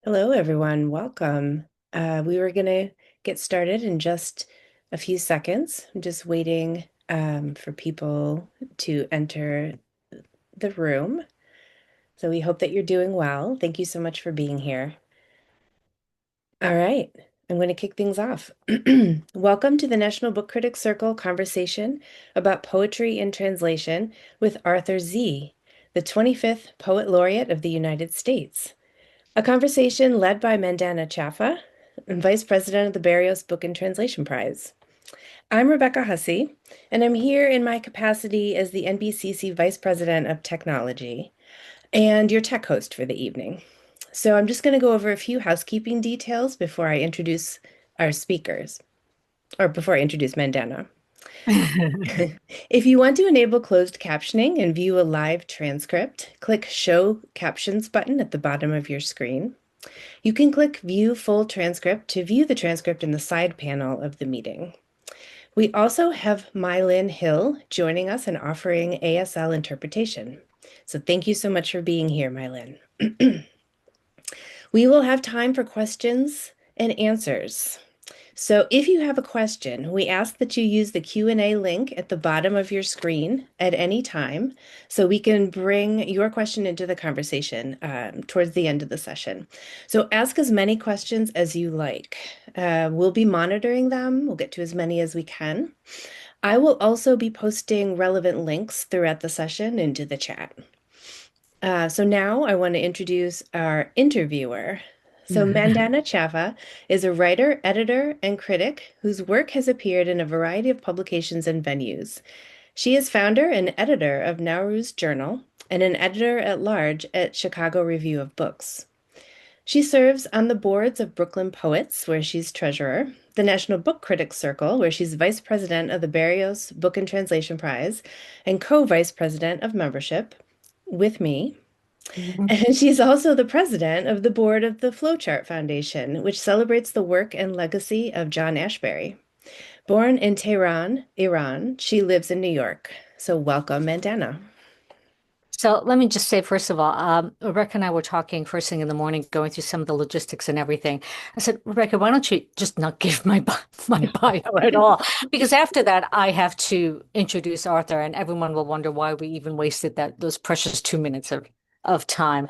Hello, everyone. Welcome. We were going to get started in just a few seconds. I'm just waiting for people to enter the room. So we hope that you're doing well. Thank you so much for being here. All right, I'm going to kick things off. Welcome to the National Book Critics Circle conversation about poetry in translation with Arthur Sze, the 25th Poet Laureate of the United States. A conversation led by Mandana Chaffa, Vice President of the Barrios Book and Translation Prize. I'm Rebecca Hussey, and I'm here in my capacity as the NBCC Vice President of Technology and your tech host for the evening. So I'm just going to go over a few housekeeping details before I introduce our speakers, or before I introduce Mandana. If you want to enable closed captioning and view a live transcript, click Show Captions button at the bottom of your screen. You can click View Full Transcript to view the transcript in the side panel of the meeting. We also have Mylin Hill joining us and offering ASL interpretation. So thank you so much for being here, Mylin. We will have time for questions and answers. So if you have a question, we ask that you use the Q&A link at the bottom of your screen at any time so we can bring your question into the conversation towards the end of the session. So ask as many questions as you like. We'll be monitoring them. We'll get to as many as we can. I will also be posting relevant links throughout the session into the chat. So now I want to introduce our interviewer. So Mandana Chaffa is a writer, editor, and critic whose work has appeared in a variety of publications and venues. She is founder and editor of Nowruz Journal and an editor-at-large at Chicago Review of Books. She serves on the boards of Brooklyn Poets, where she's treasurer, the National Book Critics Circle, where she's vice president of the Barrios Book and Translation Prize, and co-vice president of membership with me. And she's also the president of the board of the Flowchart Foundation, which celebrates the work and legacy of John Ashbery. Born in Tehran, Iran, she lives in New York. So welcome, Mandana. So let me just say, first of all, Rebecca and I were talking first thing in the morning, going through some of the logistics and everything. I said, Rebecca, why don't you just not give my bio at all? Because after that, I have to introduce Arthur, and everyone will wonder why we even wasted those precious 2 minutes of time.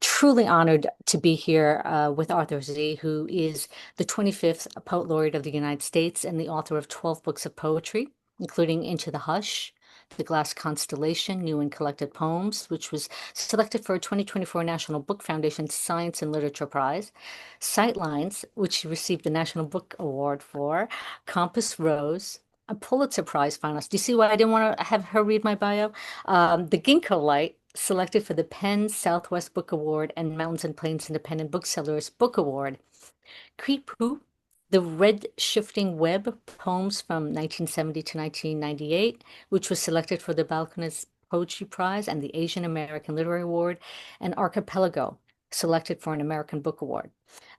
Truly honored to be here with Arthur Sze, who is the 25th Poet Laureate of the United States and the author of 12 books of poetry, including Into the Hush, the Glass Constellation, New and Collected Poems, which was selected for a 2024 National Book Foundation Science and Literature Prize, Sightlines, which he received the National Book Award for, Compass Rose, a Pulitzer Prize finalist. Do you see why I didn't want to have her read my bio? The Ginkgo Light, selected for the Penn Southwest Book Award and Mountains and Plains Independent Booksellers Book Award. Kripu, the Red Shifting Web, poems from 1970 to 1998, which was selected for the Balcony's Poetry Prize and the Asian American Literary Award, and Archipelago, selected for an American Book Award.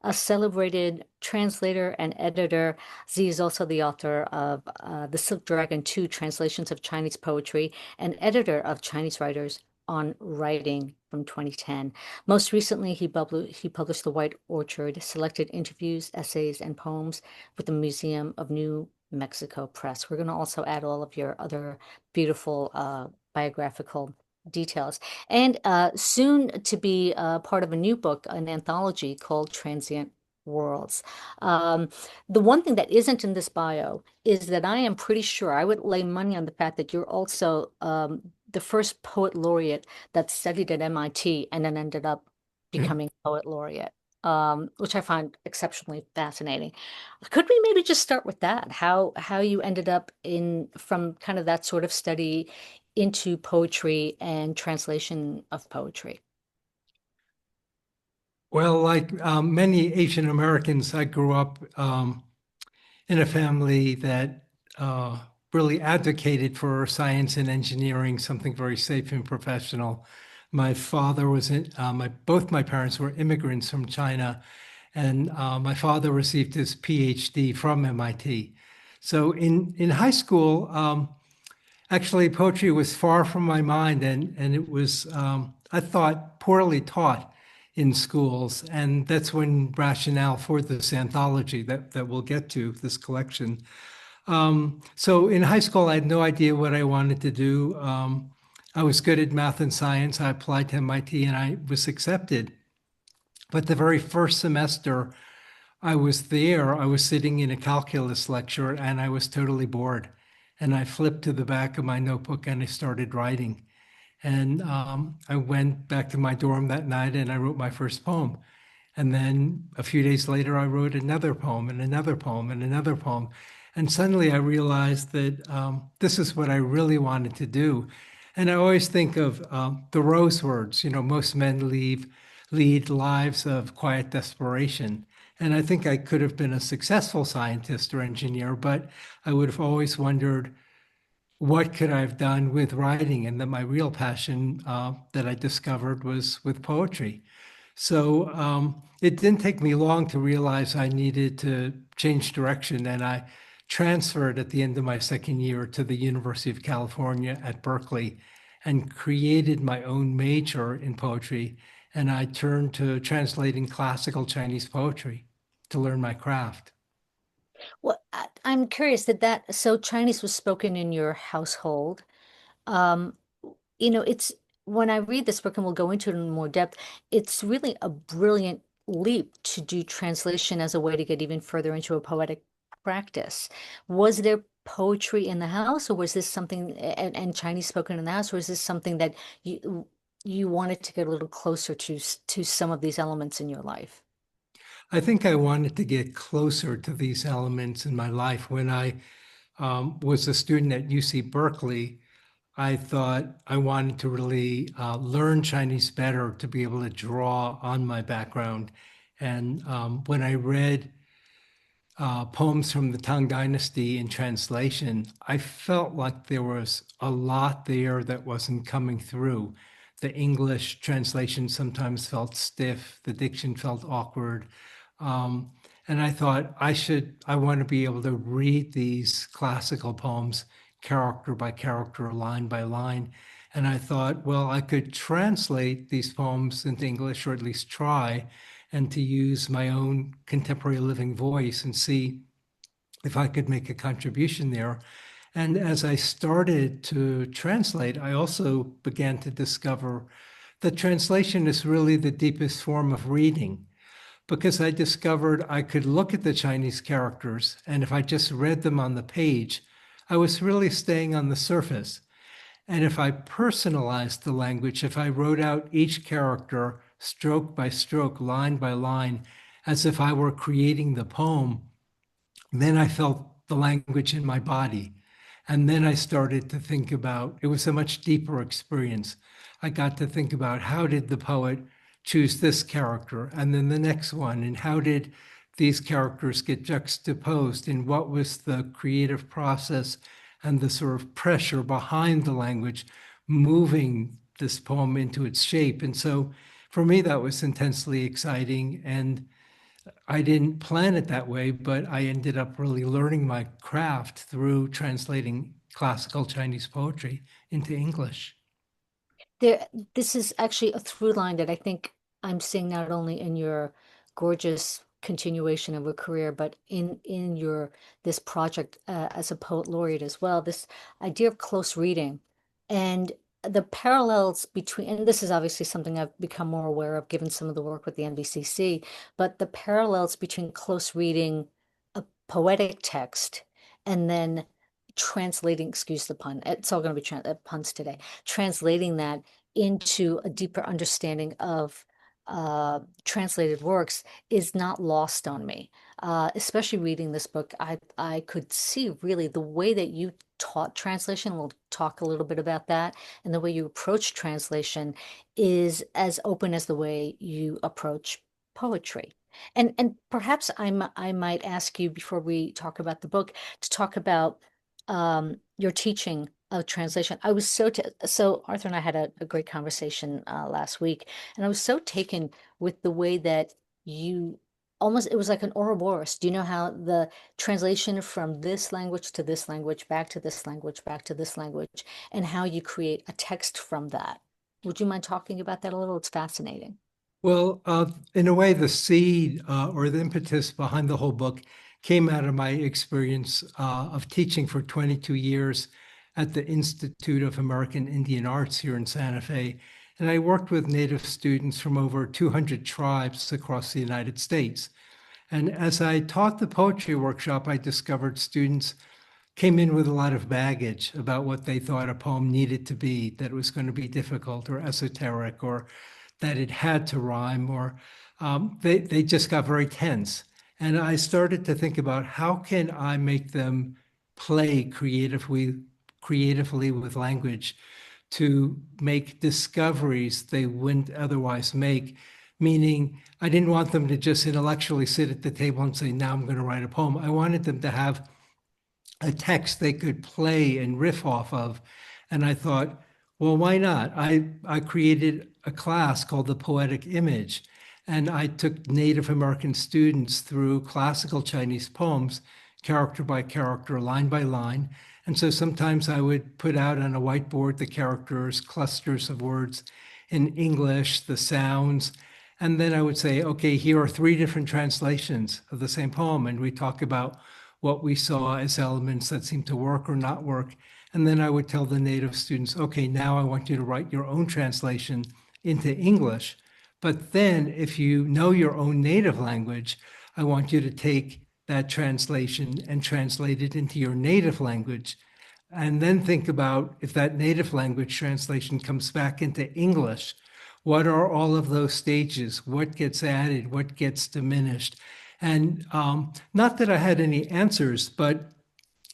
A celebrated translator and editor, Sze is also the author of The Silk Dragon 2 Translations of Chinese Poetry and editor of Chinese Writers on Writing from 2010. Most recently, he published The White Orchard, selected interviews, essays, and poems with the Museum of New Mexico Press. We're going to also add all of your other beautiful biographical details. And soon to be part of a new book, an anthology called Transient Worlds. The one thing that isn't in this bio is that I am pretty sure I would lay money on the fact that you're also the first poet laureate that studied at MIT and then ended up becoming poet laureate, which I find exceptionally fascinating. Could we maybe just start with that? How you ended up in from kind of that sort of study into poetry and translation of poetry? Well, like many Asian Americans, I grew up in a family that really advocated for science and engineering, something very safe and professional. My father was both my parents were immigrants from China, and my father received his PhD from MIT. So in high school, actually poetry was far from my mind, and it was I thought poorly taught in schools. And that's when rationale for this anthology that we'll get to, this collection. So in high school, I had no idea what I wanted to do. I was good at math and science. I applied to MIT and I was accepted. But the very first semester I was there, I was sitting in a calculus lecture and I was totally bored. And I flipped to the back of my notebook and I started writing. And I went back to my dorm that night and I wrote my first poem. And then a few days later, I wrote another poem and another poem and another poem. And suddenly I realized that this is what I really wanted to do. And I always think of the Rose words, most men lead lives of quiet desperation. And I think I could have been a successful scientist or engineer, but I would have always wondered, what could I have done with writing? And then my real passion that I discovered was with poetry. So it didn't take me long to realize I needed to change direction. And I transferred at the end of my second year to the University of California at Berkeley and created my own major in poetry. And I turned to translating classical Chinese poetry to learn my craft. Well, I'm curious so Chinese was spoken in your household. Um, it's when I read this book, and we'll go into it in more depth, it's really a brilliant leap to do translation as a way to get even further into a poetic practice. Was there poetry in the house, or was this something and Chinese spoken in the house, or is this something that you wanted to get a little closer to some of these elements in your life? I think I wanted to get closer to these elements in my life. When I was a student at UC Berkeley, I thought I wanted to really learn Chinese better to be able to draw on my background. And when I read poems from the Tang Dynasty in translation, I felt like there was a lot there that wasn't coming through. The English translation sometimes felt stiff, the diction felt awkward. And I thought I want to be able to read these classical poems character by character, line by line. And I thought, well, I could translate these poems into English, or at least try, and to use my own contemporary living voice and see if I could make a contribution there. And as I started to translate, I also began to discover that translation is really the deepest form of reading, because I discovered I could look at the Chinese characters, and if I just read them on the page, I was really staying on the surface. And if I personalized the language, if I wrote out each character stroke by stroke, line by line, as if I were creating the poem, then I felt the language in my body. And then I started to think about, it was a much deeper experience. I got to think about, how did the poet choose this character and then the next one? And how did these characters get juxtaposed? And what was the creative process and the sort of pressure behind the language moving this poem into its shape? And so for me, that was intensely exciting. And I didn't plan it that way, but I ended up really learning my craft through translating classical Chinese poetry into English. This is actually a through line that I think I'm seeing not only in your gorgeous continuation of a career, but in your this project as a poet laureate as well. This idea of close reading and the parallels between, and this is obviously something I've become more aware of given some of the work with the NBCC, but the parallels between close reading a poetic text and then translating, excuse the pun, it's all going to be puns today, translating that into a deeper understanding of translated works is not lost on me. Especially reading this book, I could see really the way that you taught translation. We'll talk a little bit about that, and the way you approach translation is as open as the way you approach poetry. And perhaps I might ask you before we talk about the book to talk about your teaching of translation. I was so Arthur and I had a great conversation last week, and I was so taken with the way that you almost, it was like an Ouroboros. Do you know how the translation from this language to this language, back to this language, back to this language, and how you create a text from that? Would you mind talking about that a little? It's fascinating. Well, in a way, the seed or the impetus behind the whole book came out of my experience of teaching for 22 years at the Institute of American Indian Arts here in Santa Fe. And I worked with Native students from over 200 tribes across the United States. And as I taught the poetry workshop, I discovered students came in with a lot of baggage about what they thought a poem needed to be, that it was going to be difficult or esoteric or that it had to rhyme, or they just got very tense. And I started to think about how can I make them play creatively with language to make discoveries they wouldn't otherwise make. Meaning, I didn't want them to just intellectually sit at the table and say, now I'm going to write a poem. I wanted them to have a text they could play and riff off of. And I thought, well, why not? I created a class called the Poetic Image, and I took Native American students through classical Chinese poems, character by character, line by line. And so sometimes I would put out on a whiteboard the characters, clusters of words in English, the sounds, and then I would say, okay, here are 3 different translations of the same poem. And we talk about what we saw as elements that seemed to work or not work. And then I would tell the Native students, okay, now I want you to write your own translation into English. But then if you know your own native language, I want you to take that translation and translate it into your native language. And then think about if that native language translation comes back into English, what are all of those stages? What gets added? What gets diminished? And not that I had any answers, but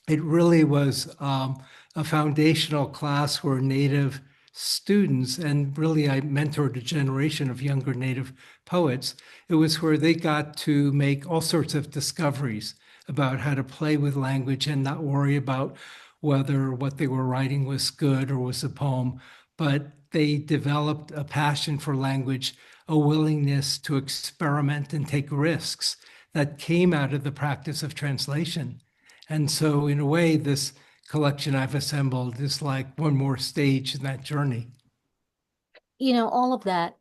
it really was a foundational class where Native students, and really I mentored a generation of younger Native poets, it was where they got to make all sorts of discoveries about how to play with language and not worry about whether what they were writing was good or was a poem, but they developed a passion for language, a willingness to experiment and take risks that came out of the practice of translation. And so, in a way, this collection I've assembled is like one more stage in that journey. All of that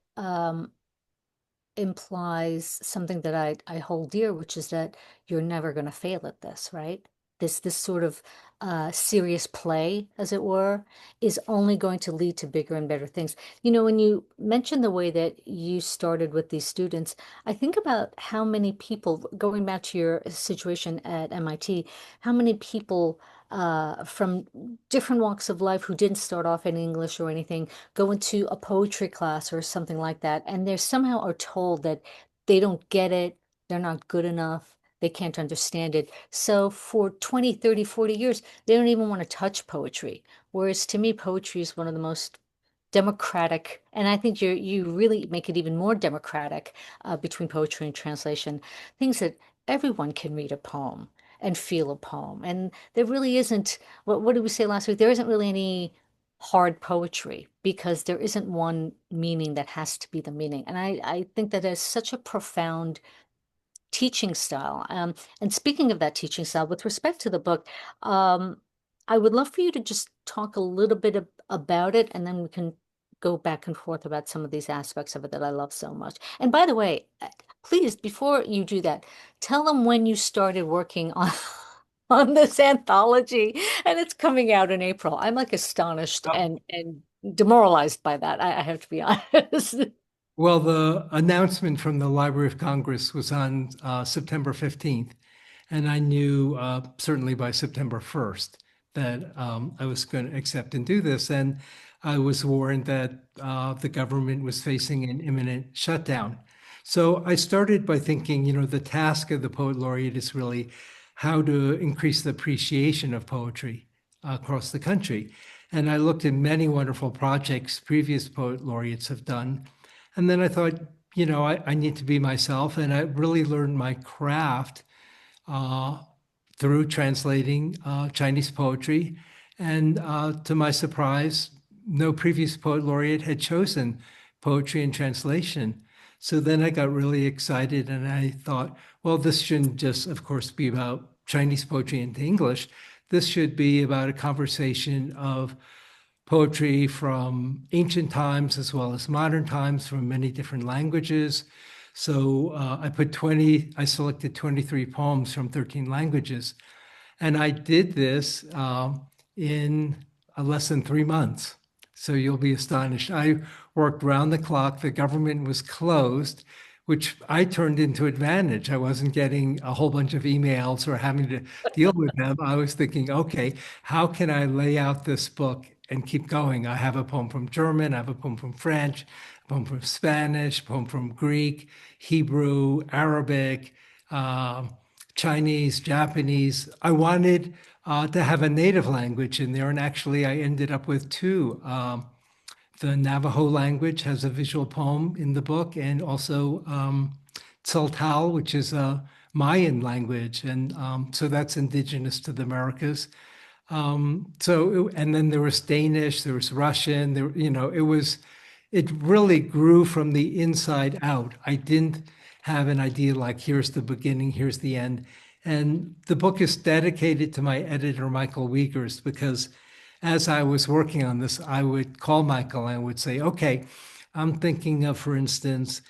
implies something that I hold dear, which is that you're never going to fail at this, right? This sort of serious play, as it were, is only going to lead to bigger and better things. When you mention the way that you started with these students, I think about how many people, going back to your situation at MIT, how many people from different walks of life who didn't start off in English or anything go into a poetry class or something like that, and they somehow are told that they don't get it, they're not good enough, they can't understand it. So for 20, 30, 40 years, they don't even want to touch poetry. Whereas to me, poetry is one of the most democratic, and I think you really make it even more democratic between poetry and translation. Things that everyone can read a poem and feel a poem. And there really isn't, what did we say last week? There isn't really any hard poetry because there isn't one meaning that has to be the meaning. And I think that is such a profound teaching style. And speaking of that teaching style, with respect to the book, I would love for you to just talk a little bit about it, and then we can go back and forth about some of these aspects of it that I love so much. And by the way, please, before you do that, tell them when you started working on on this anthology, and it's coming out in April. I'm like astonished and demoralized by that. I have to be honest. Well, the announcement from the Library of Congress was on September 15th, and I knew certainly by September 1st that I was going to accept and do this. And I was warned that the government was facing an imminent shutdown. So I started by thinking, the task of the Poet Laureate is really how to increase the appreciation of poetry across the country. And I looked at many wonderful projects previous Poet Laureates have done. And then I thought, I need to be myself. And I really learned my craft through translating Chinese poetry. And to my surprise, no previous Poet Laureate had chosen poetry and translation. So then I got really excited and I thought, well, this shouldn't just, of course, be about Chinese poetry into English. This should be about a conversation of poetry from ancient times as well as modern times from many different languages. So I selected 23 poems from 13 languages. And I did this in less than 3 months. So you'll be astonished. I worked round the clock. The government was closed, which I turned into advantage. I wasn't getting a whole bunch of emails or having to deal with them. I was thinking, okay, how can I lay out this book and keep going? I have a poem from German, I have a poem from French, a poem from Spanish, a poem from Greek, Hebrew, Arabic, Chinese, Japanese. I wanted to have a native language in there, and actually I ended up with two. The Navajo language has a visual poem in the book, and also Tzoltal, which is a Mayan language, and so that's indigenous to the Americas. And then there was Danish, there was Russian, it really grew from the inside out. I didn't have an idea like, here's the beginning, here's the end. And the book is dedicated to my editor, Michael Wiegers, because as I was working on this, I would call Michael and I would say, okay, I'm thinking of, for instance,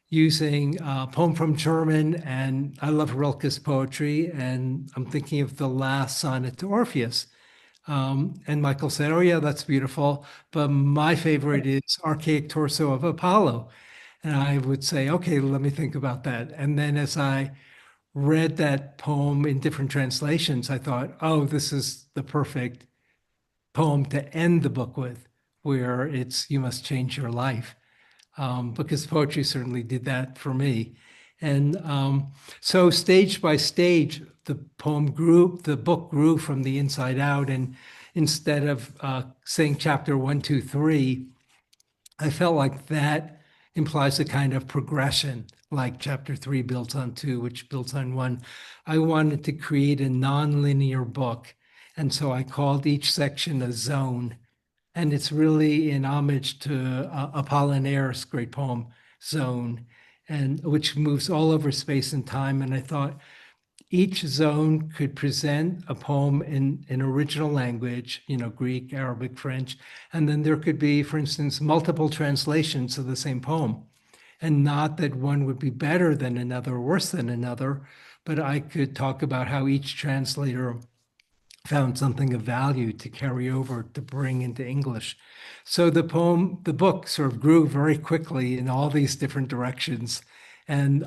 using a poem from German, and I love Rilke's poetry, and I'm thinking of the last sonnet to Orpheus. And Michael said, oh yeah, that's beautiful, but my favorite is Archaic Torso of Apollo. And I would say, okay, let me think about that. And then as I read that poem in different translations, I thought, oh, this is the perfect poem to end the book with, where it's, you must change your life. Because poetry certainly did that for me. And so stage by stage, the book grew from the inside out. And instead of saying chapter 1, 2, 3, I felt like that implies a kind of progression, like chapter 3 builds on 2, which builds on 1. I wanted to create a nonlinear book. And so I called each section a zone. And it's really in homage to Apollinaire's great poem, Zone, and which moves all over space and time. And I thought each zone could present a poem in an original language, Greek, Arabic, French. And then there could be, for instance, multiple translations of the same poem. And not that one would be better than another or worse than another, but I could talk about how each translator found something of value to carry over to bring into English. So the book sort of grew very quickly in all these different directions. And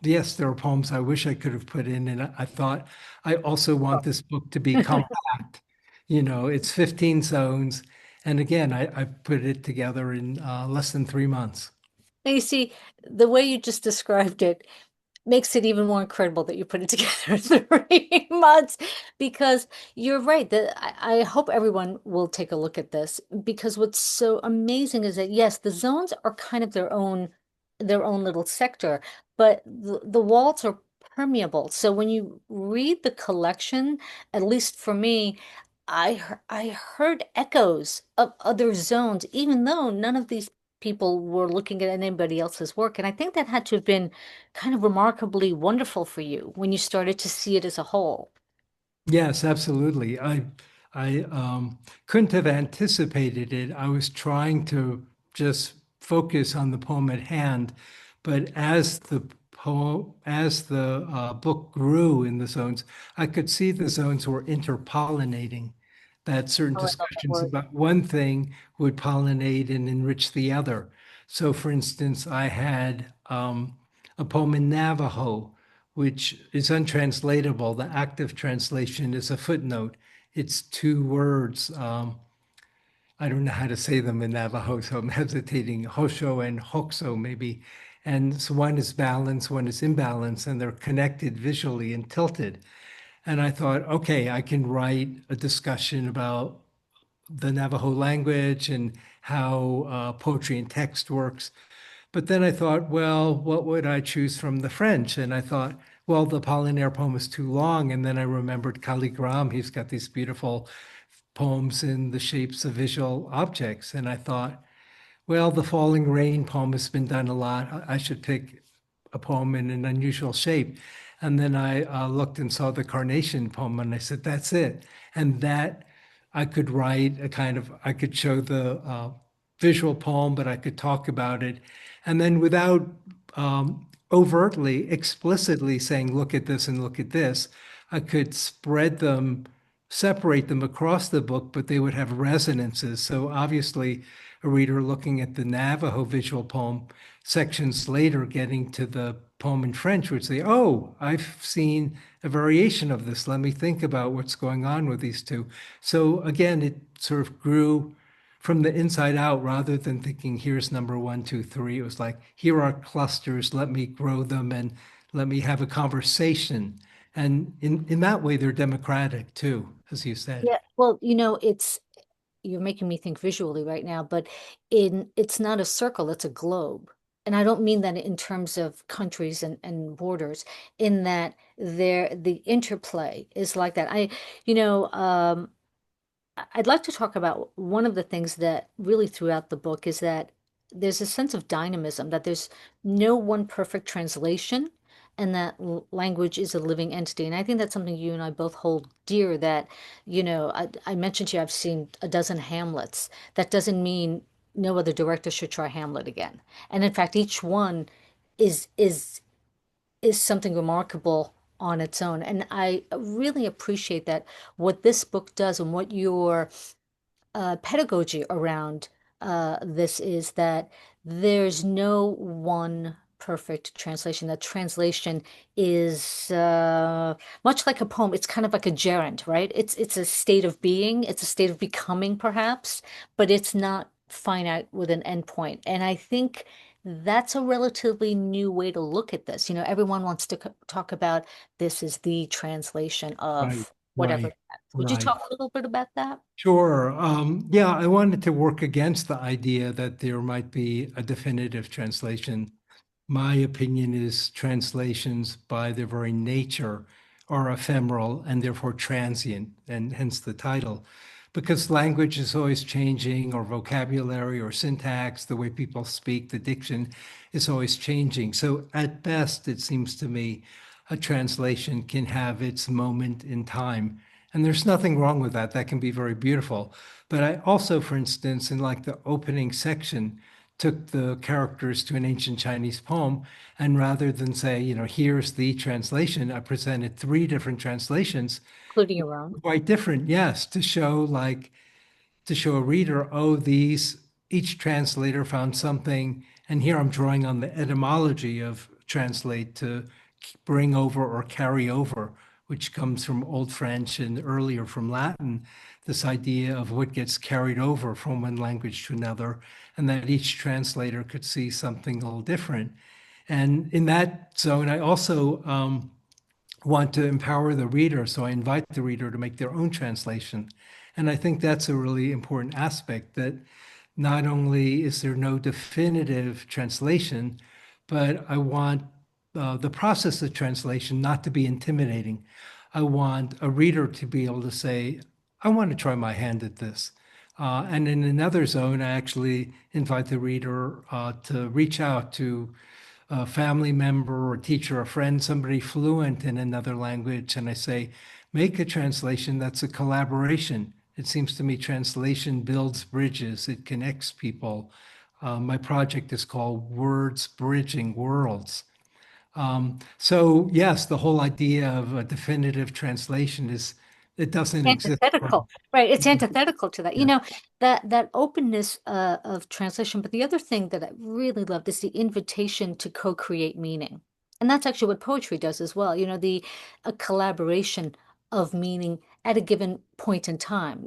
yes, there are poems I wish I could have put in. And I thought, I also want this book to be compact. It's 15 zones. And again, I put it together in less than 3 months. Now, you see, the way you just described it makes it even more incredible that you put it together in 3 months, because you're right that I hope everyone will take a look at this, because what's so amazing is that yes, the zones are kind of their own little sector, but the walls are permeable. So when you read the collection, at least for me, I heard echoes of other zones, even though none of these people were looking at anybody else's work. And I think that had to have been kind of remarkably wonderful for you when you started to see it as a whole. Yes, absolutely. I couldn't have anticipated it. I was trying to just focus on the poem at hand, but as the book grew in the zones, I could see the zones were interpollinating. That certain Oh, I love that discussions word. about one thing would pollinate and enrich the other. So, for instance, I had a poem in Navajo, which is untranslatable. The active translation is a footnote. It's two words. I don't know how to say them in Navajo, so I'm hesitating. Hosho and Hoxo, maybe. And so one is balance, one is imbalance, and they're connected visually and tilted. And I thought, okay, I can write a discussion about the Navajo language and how poetry and text works. But then I thought, well, what would I choose from the French? And I thought, well, the Apollinaire poem is too long. And then I remembered Calligram. He's got these beautiful poems in the shapes of visual objects. And I thought, well, the Falling Rain poem has been done a lot. I should pick a poem in an unusual shape. And then I looked and saw the Carnation poem, and I said, that's it. And that I could write I could show the visual poem, but I could talk about it. And then without overtly, explicitly saying, look at this and look at this, I could separate them across the book, but they would have resonances. So obviously, a reader looking at the Navajo visual poem sections later, getting to the poem in French, would say, oh, I've seen a variation of this. Let me think about what's going on with these two. So again, it sort of grew from the inside out rather than thinking, here's number one, two, three. It was like, here are clusters, let me grow them and let me have a conversation. And in that way, they're democratic too, as you said. Yeah, well, you're making me think visually right now, but it's not a circle, it's a globe. And I don't mean that in terms of countries and borders, in that the interplay is like that. I'd like to talk about one of the things that really throughout the book is that there's a sense of dynamism, that there's no one perfect translation, and that language is a living entity. And I think that's something you and I both hold dear, that, I mentioned to you, I've seen a dozen Hamlets. That doesn't mean no other director should try Hamlet again. And in fact, each one is is is something remarkable on its own. And I really appreciate that what this book does and what your pedagogy around this is, that there's no one perfect translation. That translation is much like a poem. It's kind of like a gerund, right? It's a state of being. It's a state of becoming, perhaps, but it's not finite with an endpoint. And I think that's a relatively new way to look at this. Everyone wants to talk about this is the translation Right, of whatever. right, Would you right. talk a little bit about that? Sure. Yeah, I wanted to work against the idea that there might be a definitive translation. My opinion is translations by their very nature are ephemeral and therefore transient, and hence the title. Because language is always changing, or vocabulary or syntax, the way people speak, the diction is always changing. So at best, it seems to me, a translation can have its moment in time. And there's nothing wrong with that. That can be very beautiful. But I also, for instance, in like the opening section, took the characters to an ancient Chinese poem. And rather than say, here's the translation, I presented three different translations, Including your own. quite different, yes, to show a reader, oh, each translator found something. And here I'm drawing on the etymology of translate, to bring over or carry over, which comes from Old French and earlier from Latin, this idea of what gets carried over from one language to another, and that each translator could see something a little different. And in that zone, I also want to empower the reader. So I invite the reader to make their own translation. And I think that's a really important aspect, that not only is there no definitive translation, but I want the process of translation not to be intimidating. I want a reader to be able to say, I want to try my hand at this. And in another zone, I actually invite the reader to reach out to a family member or teacher or friend, somebody fluent in another language, and I say, make a translation that's a collaboration. It seems to me translation builds bridges, it connects people. My project is called Words Bridging Worlds. So yes, the whole idea of a definitive translation it doesn't exist. Antithetical, right? It's antithetical to that. Yeah. That openness of translation. But the other thing that I really loved is the invitation to co-create meaning, and that's actually what poetry does as well. The a collaboration of meaning at a given point in time.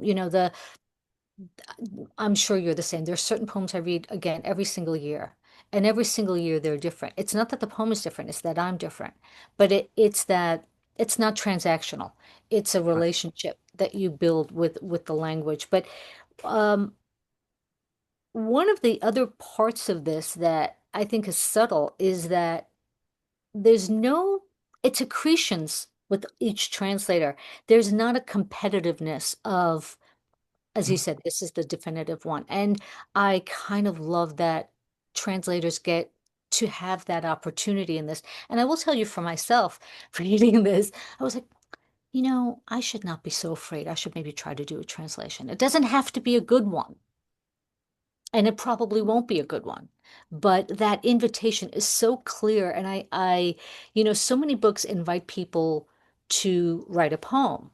I'm sure you're the same. There's certain poems I read again every single year, and every single year they're different. It's not that the poem is different, it's that I'm different. But it's that it's not transactional. It's a relationship that you build with the language. But um, one of the other parts of this that I think is subtle is that there's no, it's accretions with each translator. There's not a competitiveness of, as you said, this is the definitive one. And I kind of love that translators get to have that opportunity in this. And I will tell you for myself, reading this, I was like, I should not be so afraid. I should maybe try to do a translation. It doesn't have to be a good one, and it probably won't be a good one. But that invitation is so clear. And so many books invite people to write a poem.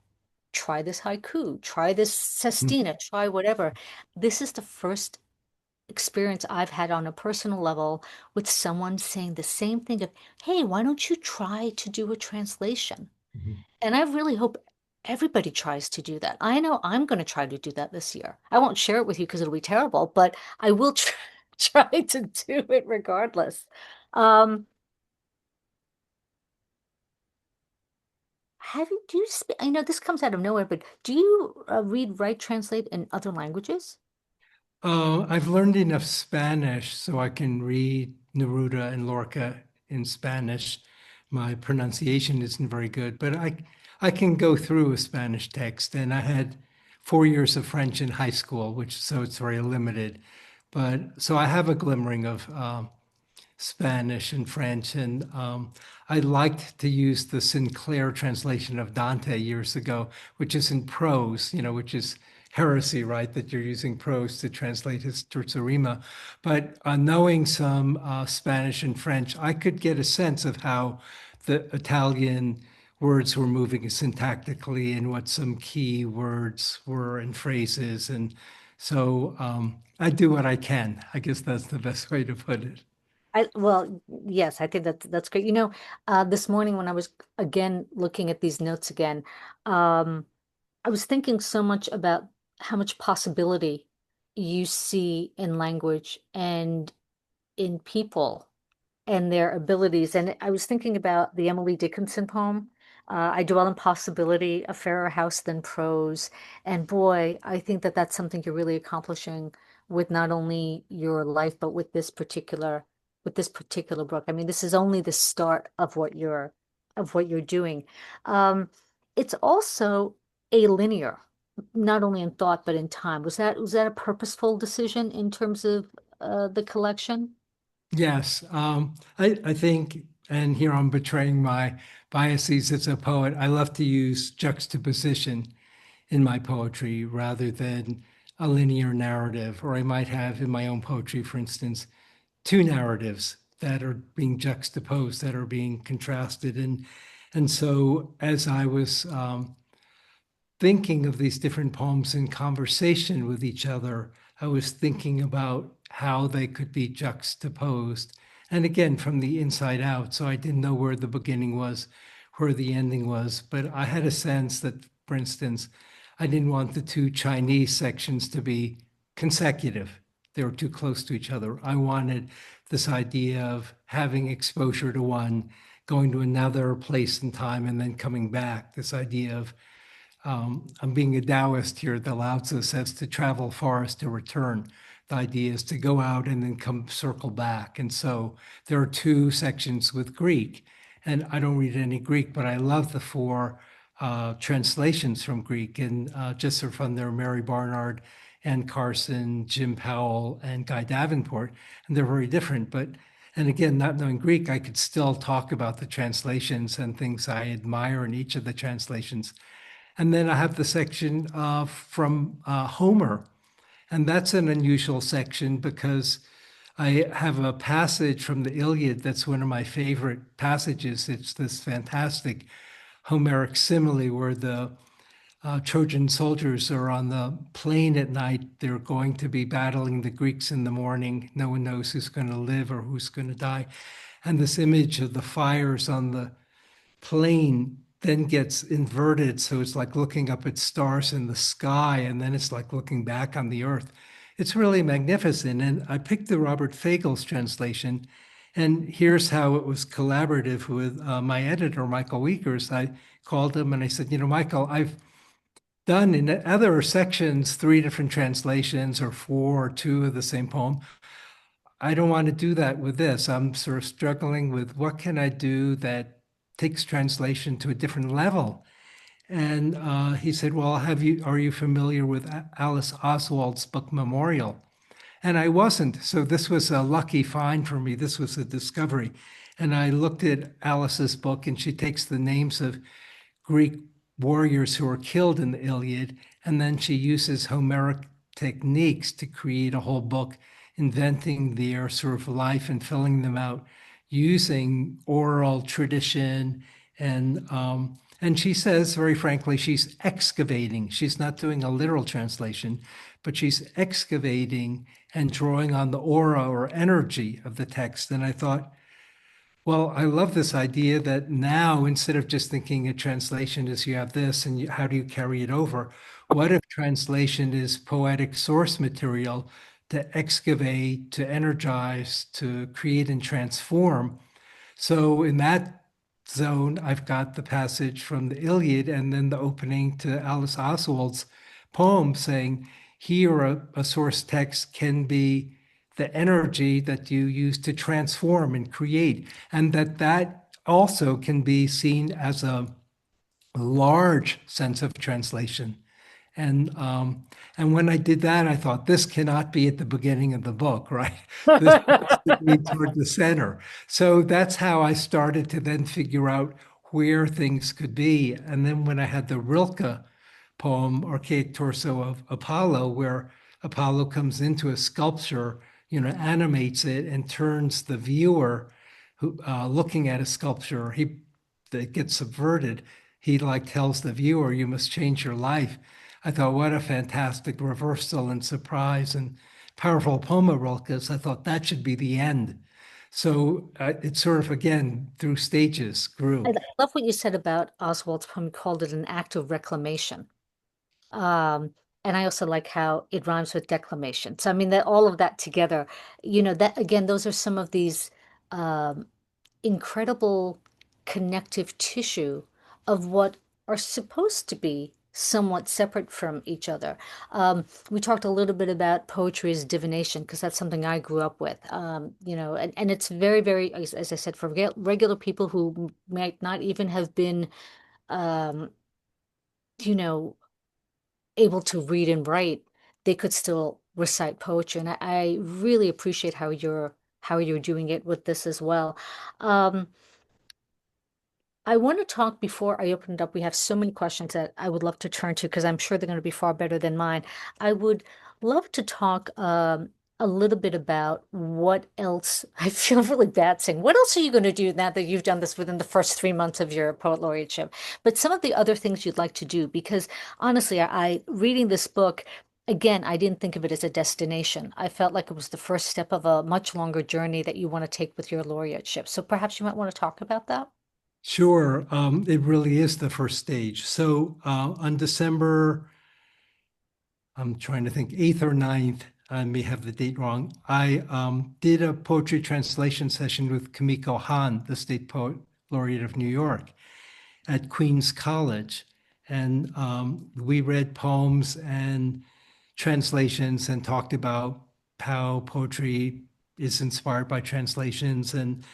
Try this haiku, try this sestina, try whatever. This is the first experience I've had on a personal level with someone saying the same thing of, hey, why don't you try to do a translation? Mhm. And I really hope everybody tries to do that. I know I'm going to try to do that this year. I won't share it with you because it'll be terrible, but I will try to do it regardless. Um, do you speak, I know this comes out of nowhere, but do you read, write, translate in other languages? I've learned enough Spanish so I can read Neruda and Lorca in Spanish. My pronunciation isn't very good, but I can go through a Spanish text. And I had 4 years of French in high school, which so it's very limited. But so I have a glimmering of Spanish and French. And I liked to use the Sinclair translation of Dante years ago, which is in prose, which is heresy, right? That you're using prose to translate his terza rima. But knowing some Spanish and French, I could get a sense of how the Italian words were moving syntactically and what some key words were and phrases. And so I do what I can. I guess that's the best way to put it. Well, yes, I think that's great. This morning when I was again looking at these notes again, I was thinking so much about how much possibility you see in language and in people and their abilities. And I was thinking about the Emily Dickinson poem, I Dwell in Possibility, A Fairer House Than Prose. And boy, I think that that's something you're really accomplishing with not only your life, but with this particular book. I mean, this is only the start of what you're doing. Um, it's also a linear, not only in thought, but in time. Was that a purposeful decision in terms of the collection? Yes, I think, and here I'm betraying my biases as a poet, I love to use juxtaposition in my poetry rather than a linear narrative. Or I might have in my own poetry, for instance, two narratives that are being juxtaposed, that are being contrasted. And so as I was thinking of these different poems in conversation with each other, I was thinking about how they could be juxtaposed. And again, from the inside out. So I didn't know where the beginning was, where the ending was. But I had a sense that, for instance, I didn't want the two Chinese sections to be consecutive. They were too close to each other. I wanted this idea of having exposure to one, going to another place and time, and then coming back. This idea of I'm being a Taoist here. The Lao Tzu says to travel far is to return. The idea is to go out and then come circle back. And so there are two sections with Greek. And I don't read any Greek, but I love the four translations from Greek. And just for fun, there are Mary Barnard, Ann Carson, Jim Powell, and Guy Davenport. And they're very different. And again, not knowing Greek, I could still talk about the translations and things I admire in each of the translations. And then I have the section from Homer. And that's an unusual section because I have a passage from the Iliad that's one of my favorite passages. It's this fantastic Homeric simile where the Trojan soldiers are on the plain at night. They're going to be battling the Greeks in the morning. No one knows who's going to live or who's going to die. And this image of the fires on the plane then gets inverted. So it's like looking up at stars in the sky, and then it's like looking back on the earth. It's really magnificent. And I picked the Robert Fagel's translation. And here's how it was collaborative with my editor, Michael Wiekers. I called him and I said, Michael, I've done in other sections 3 different translations or 4 or 2 of the same poem. I don't want to do that with this. I'm sort of struggling with what can I do that takes translation to a different level. And he said, "Well, are you familiar with Alice Oswald's book Memorial?" And I wasn't. So this was a lucky find for me. This was a discovery. And I looked at Alice's book, and she takes the names of Greek warriors who are killed in the Iliad, and then she uses Homeric techniques to create a whole book, inventing their sort of life and filling them out using oral tradition. And she says, very frankly, she's excavating. She's not doing a literal translation, but she's excavating and drawing on the aura or energy of the text. And I thought, well, I love this idea that now, instead of just thinking a translation is you have this and how do you carry it over? What if translation is poetic source material to excavate, to energize, to create and transform? So in that zone, I've got the passage from the Iliad and then the opening to Alice Oswald's poem saying, here a source text can be the energy that you use to transform and create, and that also can be seen as a large sense of translation. And when I did that, I thought this cannot be at the beginning of the book, right? This has to be toward the center. So that's how I started to then figure out where things could be. And then when I had the Rilke poem, Archaic Torso of Apollo, where Apollo comes into a sculpture, animates it and turns the viewer who looking at a sculpture, that gets subverted. He tells the viewer, you must change your life. I thought, what a fantastic reversal and surprise and powerful poem of Rilke's. I thought that should be the end. So it sort of, again, through stages grew. I love what you said about Oswald's poem. You called it an act of reclamation. And I also like how it rhymes with declamation. So I mean that all of that together, that again, those are some of these incredible connective tissue of what are supposed to be somewhat separate from each other. We talked a little bit about poetry as divination because that's something I grew up with. And it's very, very, as I said, for regular people who might not even have been, um, you know, able to read and write, they could still recite poetry. And I really appreciate how you're doing it with this as well. Um, I want to talk before I open it up. We have so many questions that I would love to turn to because I'm sure they're going to be far better than mine. I would love to talk a little bit about what else. I feel really bad saying, what else are you going to do now that you've done this within the first 3 months of your poet laureateship? But some of the other things you'd like to do, because honestly, I reading this book. Again, I didn't think of it as a destination. I felt like it was the first step of a much longer journey that you want to take with your laureateship. So perhaps you might want to talk about that. Sure. It really is the first stage. So on December, I'm trying to think, 8th or 9th, I may have the date wrong, I did a poetry translation session with Kimiko Han, the State Poet Laureate of New York, at Queens College. And we read poems and translations and talked about how poetry is inspired by translations and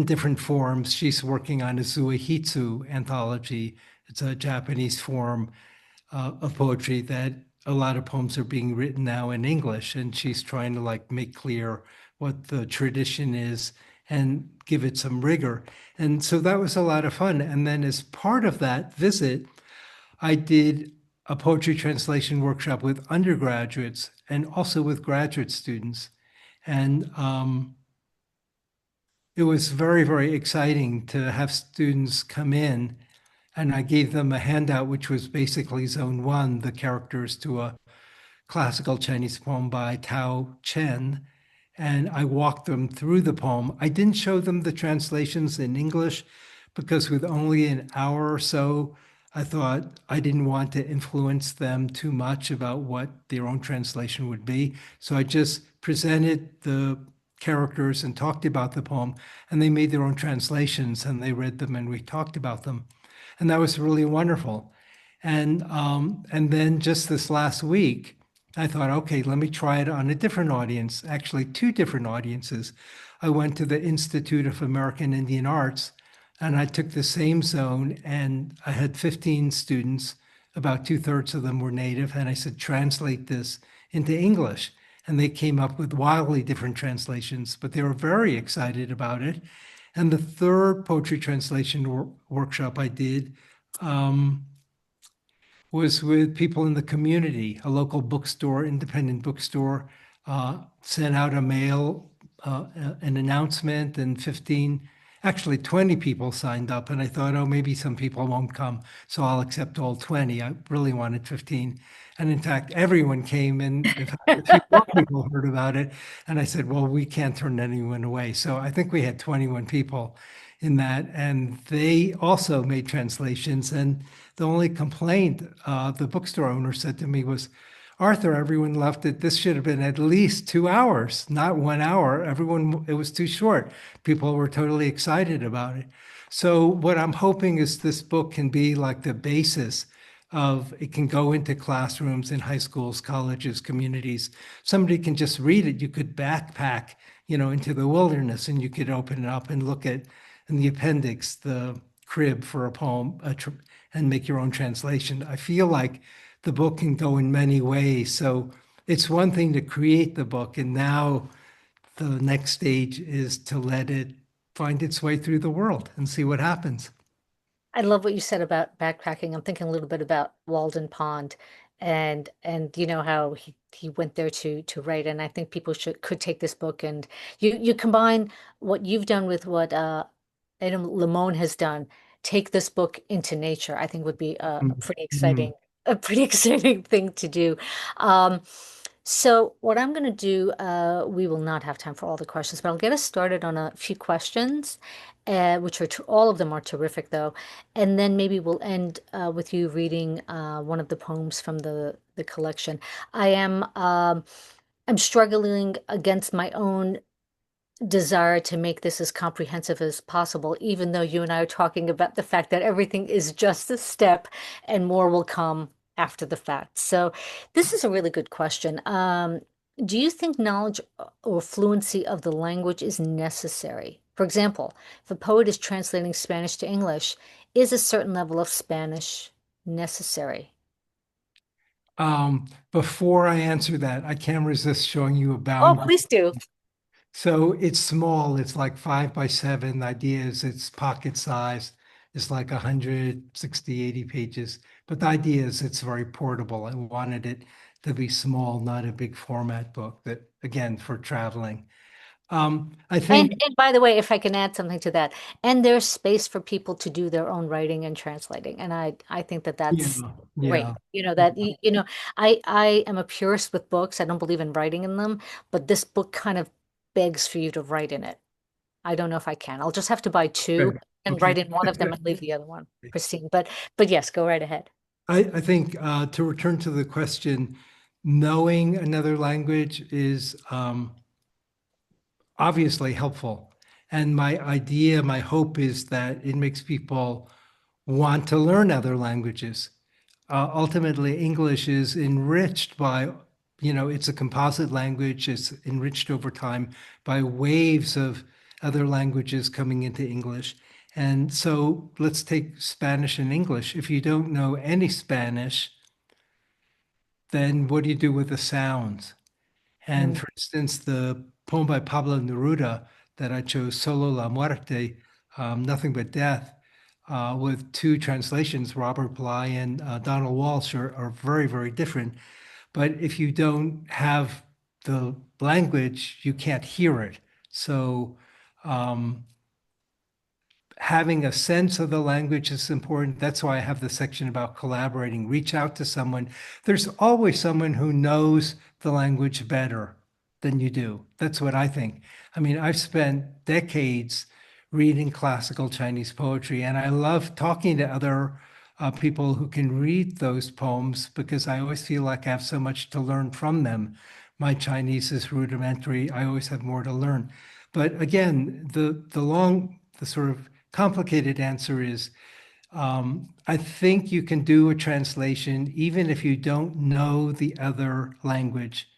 different forms. She's working on a Zuihitsu anthology. It's a Japanese form of poetry that a lot of poems are being written now in English, and she's trying to make clear what the tradition is and give it some rigor. And so that was a lot of fun. And then as part of that visit, I did a poetry translation workshop with undergraduates and also with graduate students. And it was very, very exciting to have students come in, and I gave them a handout, which was basically Zone 1, the characters to a classical Chinese poem by Tao Chen. And I walked them through the poem. I didn't show them the translations in English because with only an hour or so, I thought I didn't want to influence them too much about what their own translation would be. So I just presented the characters and talked about the poem, and they made their own translations and they read them and we talked about them. And that was really wonderful. And then just this last week, I thought, okay, let me try it on a different audience, actually two different audiences. I went to the Institute of American Indian Arts, and I took the same zone, and I had 15 students, about 2/3 of them were native, and I said, translate this into English. And they came up with wildly different translations, but they were very excited about it. And the third poetry translation workshop I did, um, was with people in the community. A local bookstore, independent bookstore, sent out a mail, an announcement, and 15, actually 20 people signed up. And I thought, oh, maybe some people won't come, so I'll accept all 20. I really wanted 15. And in fact, everyone came, and in fact, a few more people heard about it. And I said, well, we can't turn anyone away. So I think we had 21 people in that, and they also made translations. And the only complaint the bookstore owner said to me was, Arthur, everyone loved it. This should have been at least 2 hours, not 1 hour. Everyone, it was too short. People were totally excited about it. So what I'm hoping is this book can be like the basis of, it can go into classrooms in high schools, colleges, communities. Somebody can just read it. You could backpack, into the wilderness, and you could open it up and look at in the appendix, the crib for a poem, and make your own translation. I feel like the book can go in many ways. So it's one thing to create the book, and now the next stage is to let it find its way through the world and see what happens. I love what you said about backpacking. I'm thinking a little bit about Walden Pond and you know how he went there to write. And I think people could take this book and you combine what you've done with what Adam Limon has done. Take this book into nature, I think would be a pretty Mhm. exciting a pretty exciting thing to do. Um, so what I'm going to do, we will not have time for all the questions, but I'll get us started on a few questions, which are all of them are terrific though, and then maybe we'll end with you reading one of the poems from the collection. I am I'm struggling against my own desire to make this as comprehensive as possible, even though you and I are talking about the fact that everything is just a step and more will come after the fact. So this is a really good question. Do you think knowledge or fluency of the language is necessary? For example, if a poet is translating Spanish to English, is a certain level of Spanish necessary? Before I answer that, I can't resist showing you a Oh, boundary. please do. So it's small. It's like 5 by 7. The idea is it's pocket size. It's like 160, 80 pages. But the idea is it's very portable. I wanted it to be small, not a big format book that, again, for traveling. I think, And by the way, if I can add something to that, and there's space for people to do their own writing and translating, and I think that yeah, that's great. yeah. I am a purist with books. I don't believe in writing in them, but this book kind of begs for you to write in it. I don't know if I can. I'll just have to buy two Good. and Okay. write in one of them and leave the other one pristine. But yes, go right ahead. I think to return to the question, knowing another language is obviously helpful. And my idea, my hope is that it makes people want to learn other languages. Ultimately, English is enriched by, it's a composite language. It's enriched over time by waves of other languages coming into English. And so let's take Spanish and English. If you don't know any Spanish, then what do you do with the sounds? And Mm. for instance, the poem by Pablo Neruda that I chose, Solo la Muerte, Nothing But Death, with two translations, Robert Bly and Donald Walsh, are very, very different. But if you don't have the language, you can't hear it. So um, having a sense of the language is important. That's why I have the section about collaborating. Reach out to someone. There's always someone who knows the language better than you do. That's what I think. I mean, I've spent decades reading classical Chinese poetry, and I love talking to other people who can read those poems because I always feel like I have so much to learn from them. My Chinese is rudimentary. I always have more to learn. But again, the sort of complicated answer is I think you can do a translation even if you don't know the other language.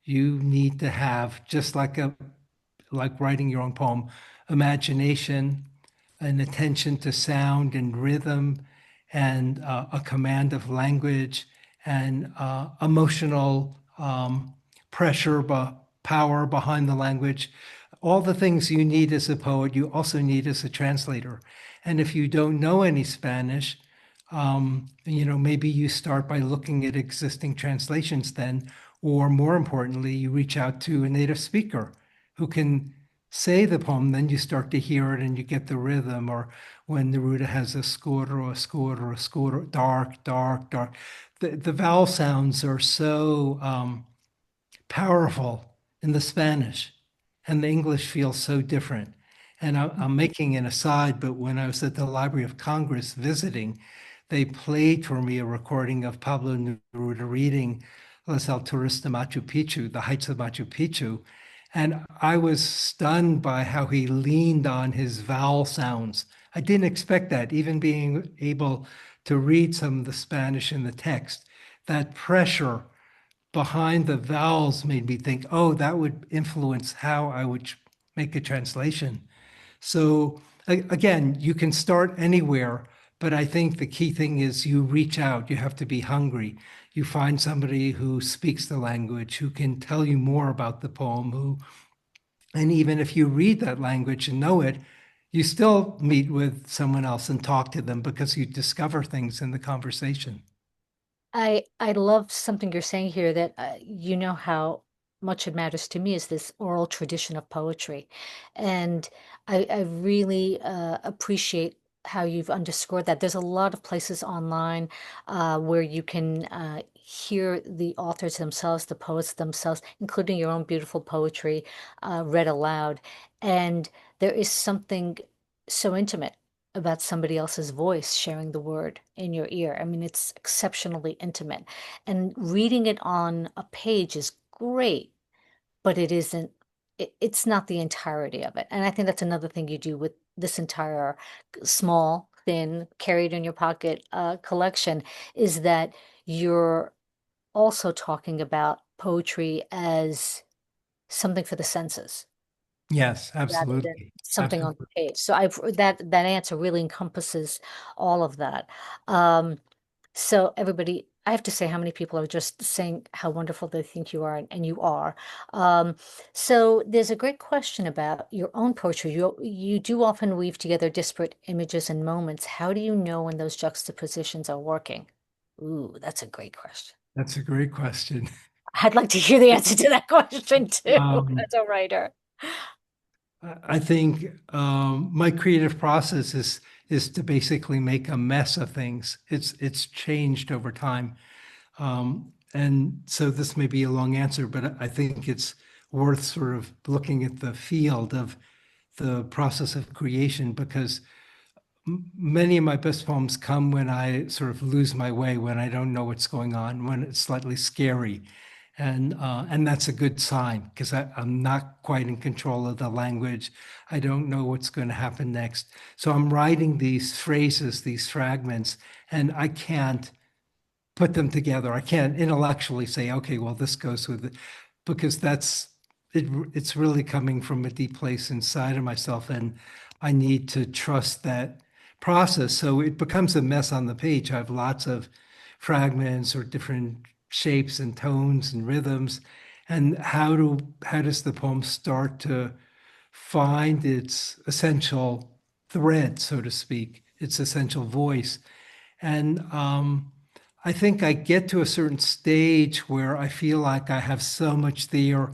You need to have, just like writing your own poem, imagination, an attention to sound and rhythm, and a command of language, and emotional pressure, power behind the language. All the things you need as a poet, you also need as a translator. And if you don't know any Spanish, Maybe you start by looking at existing translations then, or more importantly, you reach out to a native speaker who can say the poem, then you start to hear it and you get the rhythm, or when Neruda has a scuro, a scuro, a scuro, dark, dark, dark. The vowel sounds are so powerful in the Spanish, and the English feels so different. And I'm making an aside, but when I was at the Library of Congress visiting, they played for me a recording of Pablo Neruda reading Las Alturas de Machu Picchu, the heights of Machu Picchu. And I was stunned by how he leaned on his vowel sounds. I didn't expect that, even being able to read some of the Spanish in the text. That pressure behind the vowels made me think, oh, that would influence how I would make a translation. So again, you can start anywhere, but I think the key thing is you reach out. You have to be hungry. You find somebody who speaks the language, who can tell you more about the poem, and even if you read that language and know it, you still meet with someone else and talk to them because you discover things in the conversation. I love something you're saying here that you know how much it matters to me is this oral tradition of poetry. And I really appreciate how you've underscored that. There's a lot of places online where you can hear the authors themselves, the poets themselves, including your own beautiful poetry read aloud. And there is something so intimate about somebody else's voice sharing the word in your ear. I mean, it's exceptionally intimate. And reading it on a page is great, but it isn't, it's not the entirety of it. And I think that's another thing you do with this entire small, thin, carried in your pocket collection is that you're also talking about poetry as something for the senses Yes, rather than absolutely. something on the Absolutely. page. So I've that answer really encompasses all of that. Um, so everybody, I have to say how many people are just saying how wonderful they think you are, and you are. Um, so there's a great question about your own poetry. You do often weave together disparate images and moments. How do you know when those juxtapositions are working? Ooh, that's a great question. That's a great question. I'd like to hear the answer to that question too, Um, as a writer. I think my creative process is to basically make a mess of things. It's changed over time, and so this may be a long answer, but I think it's worth sort of looking at the field of the process of creation because many of my best poems come when I sort of lose my way, when I don't know what's going on, when it's slightly scary. And that's a good sign because I'm not quite in control of the language. I don't know what's going to happen next. So I'm writing these phrases, these fragments, and I can't put them together. I can't intellectually say, okay, well, this goes with it, because it's really coming from a deep place inside of myself, and I need to trust that process. So it becomes a mess on the page. I have lots of fragments or different shapes and tones and rhythms. And how does the poem start to find its essential thread, so to speak, its essential voice? And I think I get to a certain stage where I feel like I have so much there,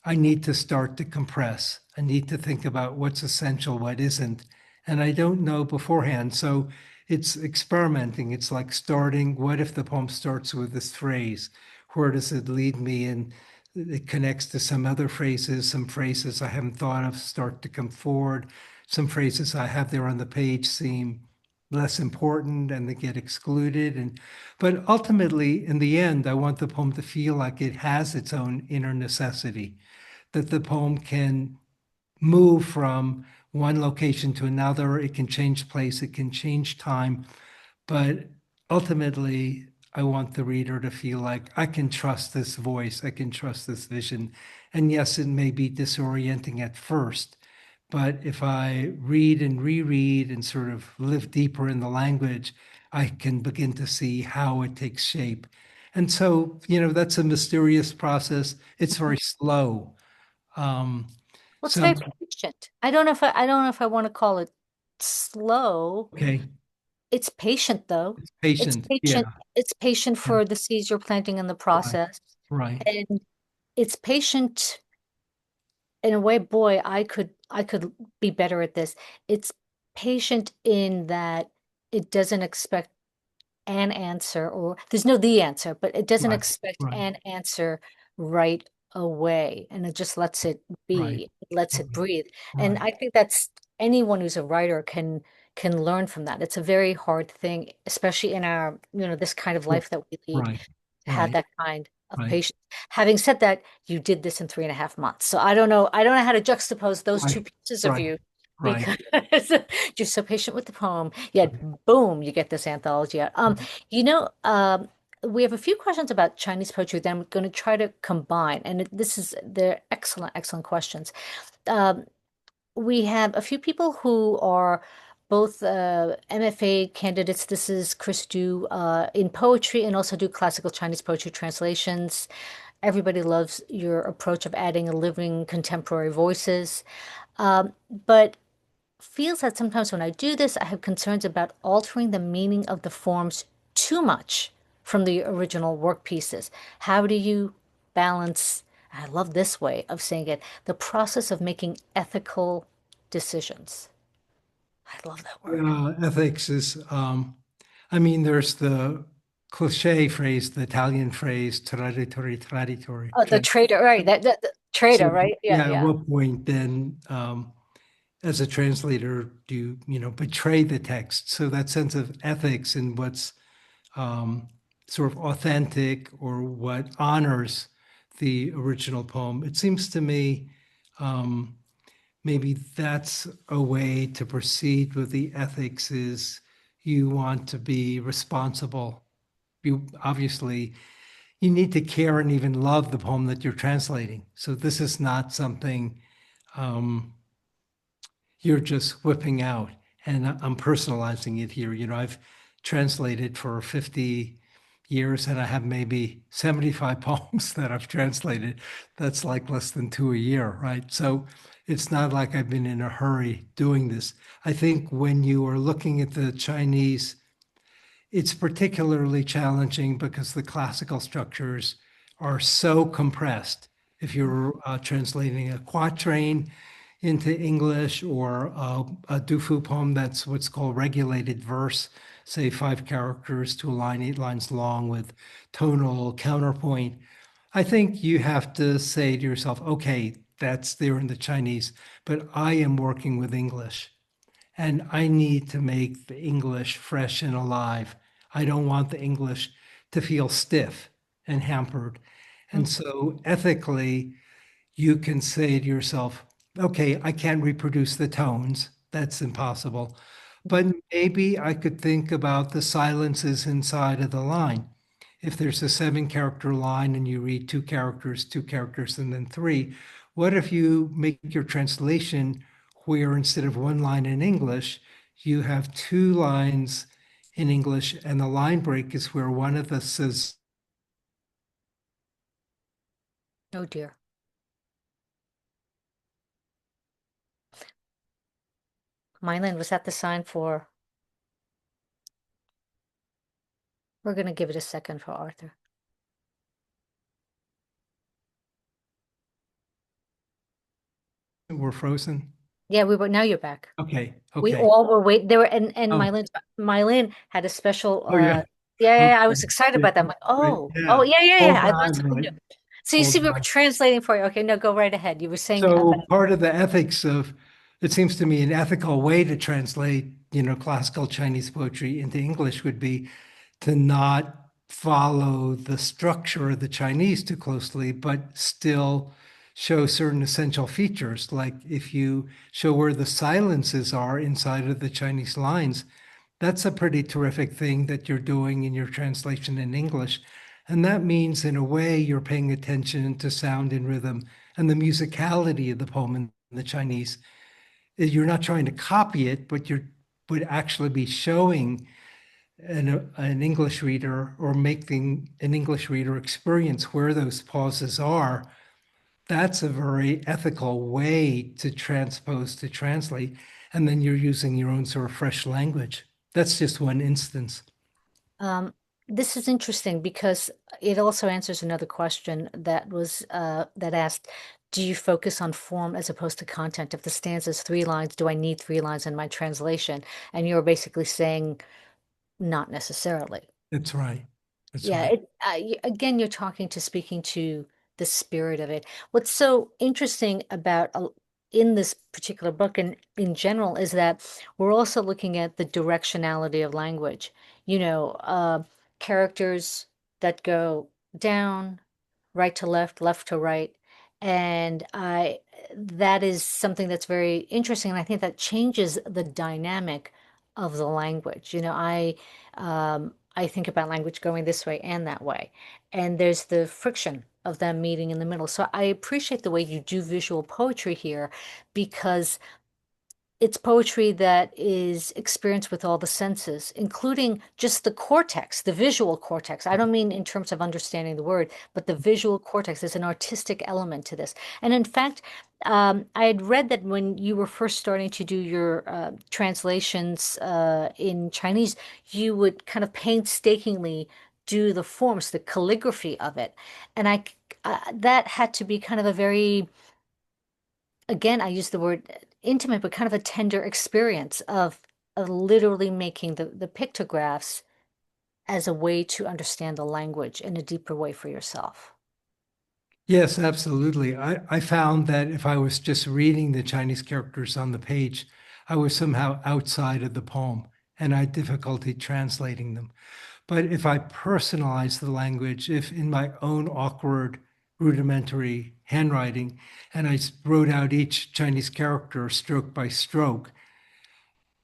I need to start to compress. I need to think about what's essential, what isn't. And I don't know beforehand. So it's experimenting. It's like starting, what if the poem starts with this phrase? Where does it lead me? And it connects to some other phrases. Some phrases I haven't thought of start to come forward. Some phrases I have there on the page seem less important and they get excluded. But ultimately, in the end, I want the poem to feel like it has its own inner necessity, that the poem can move from one location to another. It can change place, it can change time. But ultimately, I want the reader to feel like I can trust this voice, I can trust this vision. And yes, it may be disorienting at first, but if I read and reread and sort of live deeper in the language, I can begin to see how it takes shape. And so, that's a mysterious process. It's very slow. Um, Well, it's so, very patient. I don't know if I want to call it slow. okay. It's patient though. It's patient. Yeah. It's patient Yeah. for the seeds you're planting in the Right. process. Right. And it's patient in a way, boy, I could be better at this. It's patient in that it doesn't expect an answer, or there's no the answer, but it doesn't Right. expect Right. an answer right away. And it just lets it Right. be, it lets it Right. breathe. And Right. I think that's anyone who's a writer can learn from that. It's a very hard thing, especially in our, this kind of life that we lead, Right. to have Right. that kind of Right. patience. Having said that, you did this in 3.5 months. So I don't know how to juxtapose those two Right. pieces of Right. you Right. because you're so patient with the poem, yet boom, you get this anthology out. You know, we have a few questions about Chinese poetry that I'm going to try to combine, and they're excellent, excellent questions. Um, we have a few people who are both MFA candidates. This is Chris Du in poetry and also do classical Chinese poetry translations. Everybody loves your approach of adding living contemporary voices. But feels that sometimes when I do this, I have concerns about altering the meaning of the forms too much from the original work pieces. How do you balance, I love this way of saying it, the process of making ethical decisions? I love that word. Yeah, ethics is, I mean, there's the cliche phrase, the Italian phrase, traditore, traditore. Oh, the traitor, right? The traitor, So, right? Yeah, yeah, at yeah. what point then, as a translator, do you betray the text? So that sense of ethics and what's um, sort of authentic or what honors the original poem. It seems to me um, maybe that's a way to proceed with the ethics is you want to be responsible. You obviously you need to care and even love the poem that you're translating. So this is not something um, you're just whipping out. And I'm personalizing it here. I've translated for 50 years and I have maybe 75 poems that I've translated. That's like less than two a year, right? So it's not like I've been in a hurry doing this. I think when you are looking at the Chinese, it's particularly challenging because the classical structures are so compressed. If you're translating a quatrain into English or a Dufu poem that's what's called regulated verse, say 5 characters to a line, 8 lines long with tonal counterpoint, I think you have to say to yourself, okay, that's there in the Chinese, but I am working with English. And I need to make the English fresh and alive. I don't want the English to feel stiff and hampered. And so ethically, you can say to yourself, okay, I can't reproduce the tones. That's impossible. But maybe I could think about the silences inside of the line. If there's a 7 character line and you read 2 characters, and then 3, what if you make your translation where instead of 1 line in English, you have 2 lines in English and the line break is where one of the says, Oh dear. Mylin, was that the sign for? We're going to give it a second for Arthur. we're frozen. Yeah, now you're back. Okay, We okay. all were waiting. There were, and Oh, Mylin had a special. oh yeah. Yeah, I Okay. was excited Yeah, about that. I'm like, right. oh, Yeah. yeah. Hold I learned on, something right. new. So you Hold see, we were on. translating for you. Okay, no, go right ahead. You were saying about. So part of the ethics of, it seems to me an ethical way to translate, classical Chinese poetry into English would be to not follow the structure of the Chinese too closely, but still show certain essential features. Like if you show where the silences are inside of the Chinese lines, that's a pretty terrific thing that you're doing in your translation in English. And that means, in a way, you're paying attention to sound and rhythm and the musicality of the poem in the Chinese. You're not trying to copy it, but you would actually be showing an English reader or making an English reader experience where those pauses are. That's a very ethical way to transpose, to translate. And then you're using your own sort of fresh language. that's just one instance. This is interesting because it also answers another question that was that asked, do you focus on form as opposed to content? If the stanza is 3 lines, do I need 3 lines in my translation? And you're basically saying not necessarily. That's right. That's Yeah, right. again, you're speaking to the spirit of it. What's so interesting about in this particular book and in general is that we're also looking at the directionality of language. You know, characters that go down, right to left, left to right. And that is something that's very interesting. And I think that changes the dynamic of the language. I think about language going this way and that way. And there's the friction of them meeting in the middle. So I appreciate the way you do visual poetry here because it's poetry that is experienced with all the senses, including just the cortex, the visual cortex. I don't mean in terms of understanding the word, but the visual cortex is an artistic element to this. And in fact, I had read that when you were first starting to do your translations in Chinese, you would kind of painstakingly do the forms, the calligraphy of it. And that had to be kind of a very, again, I use the word intimate, but kind of a tender experience of literally making the pictographs as a way to understand the language in a deeper way for yourself. Yes, absolutely. I found that if I was just reading the Chinese characters on the page, I was somehow outside of the poem and I had difficulty translating them. But if I personalize the language, if in my own awkward, rudimentary handwriting, and I wrote out each Chinese character stroke by stroke,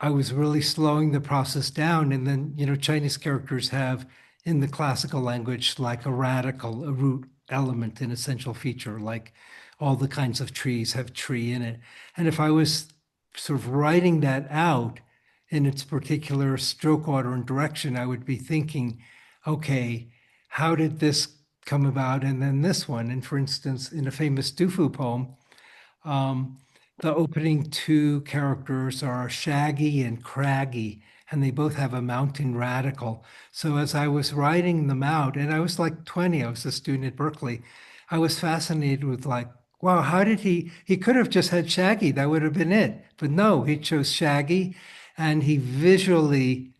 I was really slowing the process down. And then, Chinese characters have in the classical language like a radical, a root element, an essential feature, like all the kinds of trees have tree in it. And if I was sort of writing that out in its particular stroke order and direction, I would be thinking, okay, how did this come about? And then this one. And for instance, in a famous Du Fu poem, um, the opening two characters are Shaggy and Craggy, and they both have a mountain radical. So as I was writing them out, and I was like 20, I was a student at Berkeley, I was fascinated with like, wow, how did he could have just had Shaggy, that would have been it. But no, he chose Shaggy, and he visually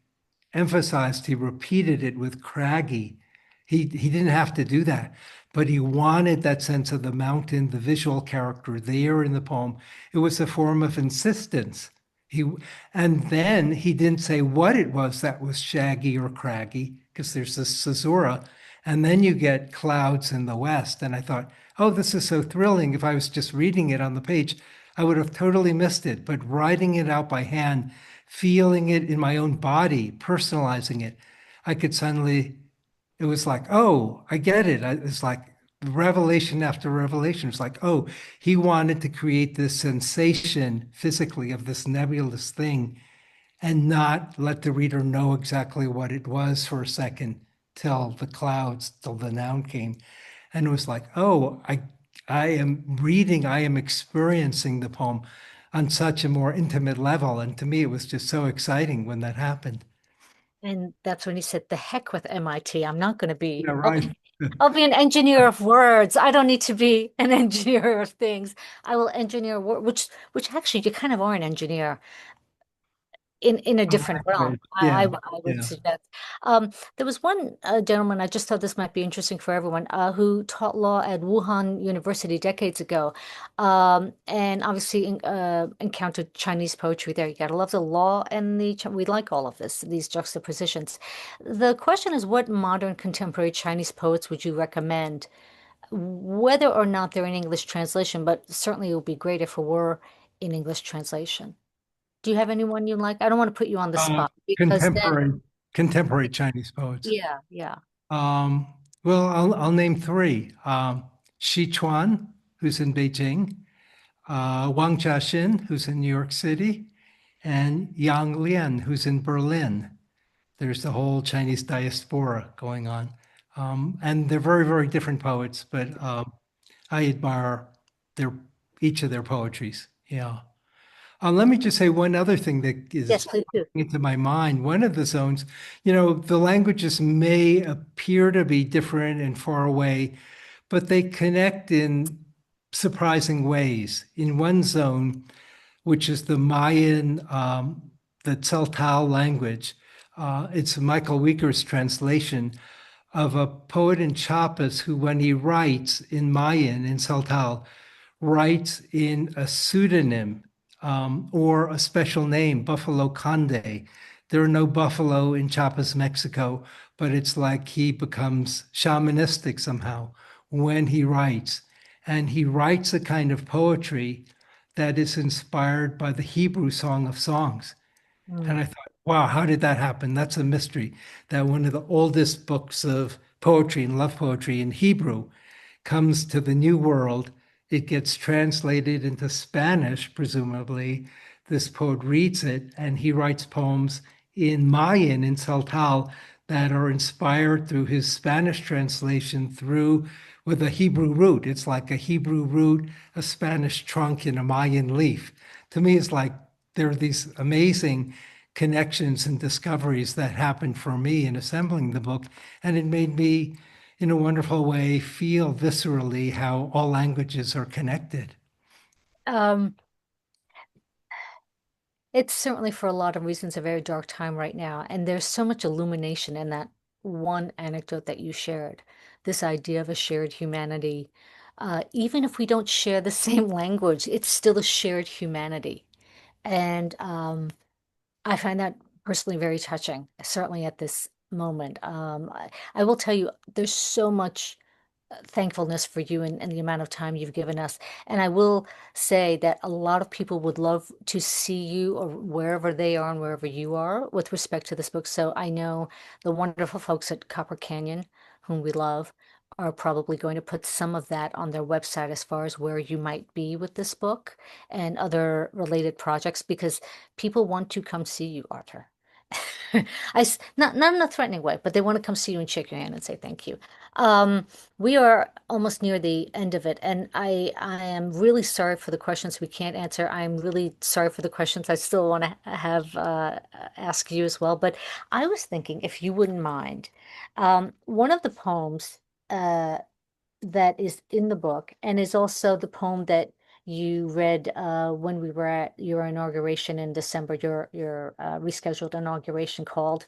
emphasized, he repeated it with Craggy. He didn't have to do that, but he wanted that sense of the mountain, the visual character there in the poem. It was a form of insistence. He and then he didn't say what it was that was shaggy or craggy, because there's this caesura, and then you get clouds in the west. And I thought, oh, this is so thrilling. If I was just reading it on the page, I would have totally missed it. But writing it out by hand, feeling it in my own body, personalizing it, I could suddenly, it was like, oh, I get it. It's like revelation after revelation. It's like, oh, he wanted to create this sensation physically of this nebulous thing and not let the reader know exactly what it was for a second till the clouds, till the noun came. And it was like, oh, I am reading, I am experiencing the poem on such a more intimate level. And to me, it was just so exciting when that happened. And that's when he said, the heck with MIT. I'm not going to be, Yeah, right. I'll be an engineer of words. I don't need to be an engineer of things. I will engineer which actually you kind of are an engineer in a different realm. Yeah, I would yeah. suggest. There was one gentleman, I just thought this might be interesting for everyone, who taught law at Wuhan University decades ago, and obviously encountered Chinese poetry there. You gotta love the law and we like all of this, these juxtapositions. The question is, what modern contemporary Chinese poets would you recommend, whether or not they're in English translation, but certainly it would be great if it were in English translation. Do you have anyone you like? I don't want to put you on the Uh, spot because then, contemporary Chinese poets. yeah, yeah. Um, well, I'll name three. Xi Chuan, who's in Beijing, Wang Jiaxin, who's in New York City, and Yang Lian, who's in Berlin. There's the whole Chinese diaspora going on. And they're very, very different poets, but I admire their each of their poetries. Yeah. Let me just say one other thing that Yes, is please do. into my mind. One of the zones, you know, the languages may appear to be different and far away, but they connect in surprising ways. In one zone, which is the Mayan, the Tzeltal language, it's Michael Weger's translation of a poet in Chiapas who, when he writes in Mayan, in Tzeltal, writes in a pseudonym or a special name, Buffalo Conde. There are no buffalo in Chiapas, Mexico, but it's like he becomes shamanistic somehow when he writes. And he writes a kind of poetry that is inspired by the Hebrew Song of Songs. And I Mm. thought, wow, how did that happen? That's a mystery that one of the oldest books of poetry and love poetry in Hebrew comes to the New World. It gets translated into Spanish, presumably. This poet reads it, and he writes poems in Mayan, in Tzeltal, that are inspired through his Spanish translation through with a Hebrew root. It's like a Hebrew root, a Spanish trunk, and a Mayan leaf. To me, it's like there are these amazing connections and discoveries that happened for me in assembling the book, and it made me in a wonderful way, feel viscerally how all languages are connected. Um, it's certainly for a lot of reasons a very dark time right now, and there's so much illumination in that one anecdote that you shared. This idea of a shared humanity. Even if we don't share the same language, it's still a shared humanity. And I find that personally very touching, certainly at this moment. I will tell you, there's so much thankfulness for you and the amount of time you've given us. And I will say that a lot of people would love to see you or wherever they are and wherever you are with respect to this book. So I know the wonderful folks at Copper Canyon, whom we love, are probably going to put some of that on their website as far as where you might be with this book and other related projects because people want to come see you, Arthur. Not in a threatening way, but they want to come see you and shake your hand and say thank you. Um, we are almost near the end of it, and I am really sorry for the questions we can't answer. I'm really sorry for the questions I still want to have ask you as well. But I was thinking, if you wouldn't mind, one of the poems uh, that is in the book, and is also the poem that you read when we were at your inauguration in December, your rescheduled inauguration called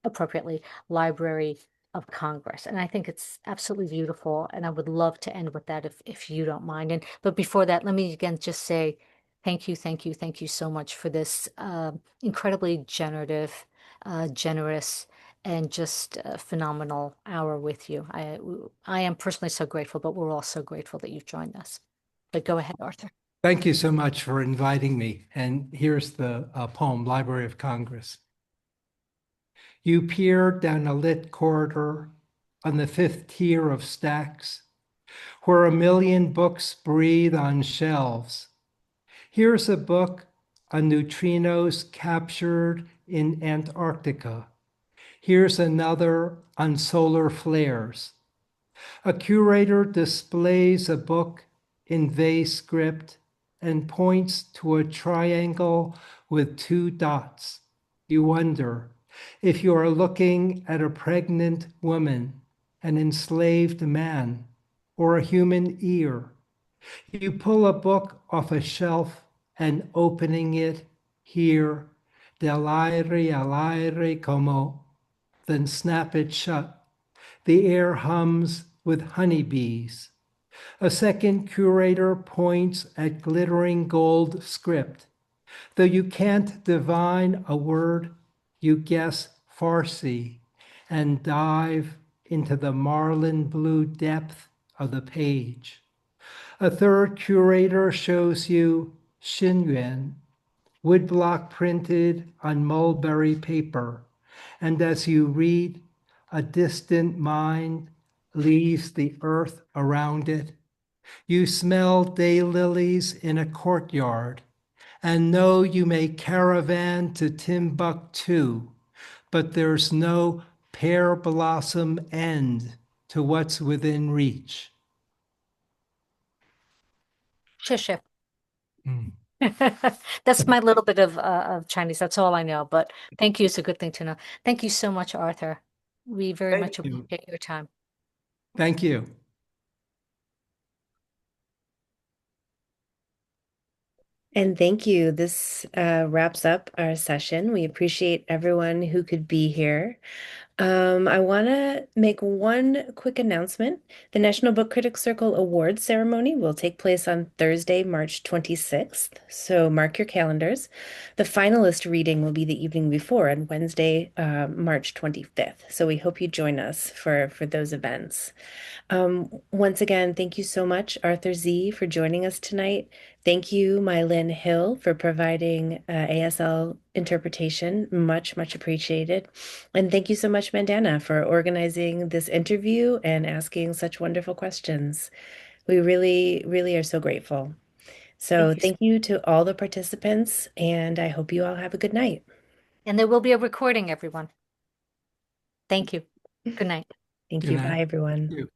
appropriately Library of Congress. And I think it's absolutely beautiful. And I would love to end with that if you don't mind. And but before that, let me again just say thank you, thank you, thank you so much for this incredibly generous, and just a phenomenal hour with you. I am personally so grateful, but we're all so grateful that you've joined us. But go ahead, Arthur. Thank you so much for inviting me. And here's the poem, Library of Congress. You peer down a lit corridor on the fifth tier of stacks, where a million books breathe on shelves. Here's a book on neutrinos captured in Antarctica. Here's another on solar flares. A curator displays a book in vase script and points to a triangle with two dots. You wonder if you are looking at a pregnant woman, an enslaved man, or a human ear. You pull a book off a shelf and opening it here, del aire al aire como, then snap it shut. The air hums with honeybees. A second curator points at glittering gold script. Though you can't divine a word, you guess Farsi and dive into the marlin blue depth of the page. A third curator shows you Xinyuan, woodblock printed on mulberry paper, and as you read, a distant mind leaves the earth around it. You smell daylilies in a courtyard and know you may caravan to Timbuktu, but there's no pear blossom end to what's within reach. Shishif. Mm. That's my little bit of Chinese. That's all I know. But thank you. It's a good thing to know. Thank you so much, Arthur. We very Thank much you. appreciate your time. Thank you. And thank you. This wraps up our session. We appreciate everyone who could be here. I want to make one quick announcement. The National Book Critics Circle Awards ceremony will take place on Thursday, March 26th. So mark your calendars. The finalist reading will be the evening before on Wednesday, March 25th. So we hope you join us for those events. Once again, thank you so much, Arthur Sze, for joining us tonight. Thank you, Mylin Hill, for providing ASL interpretation. Much, much appreciated. And thank you so much, Mandana, for organizing this interview and asking such wonderful questions. We really, really are so grateful. So Thank you. thank you to all the participants, and I hope you all have a good night. And there will be a recording, everyone. Thank you. Good night. Thank Good you. night. Bye, Thank everyone. you.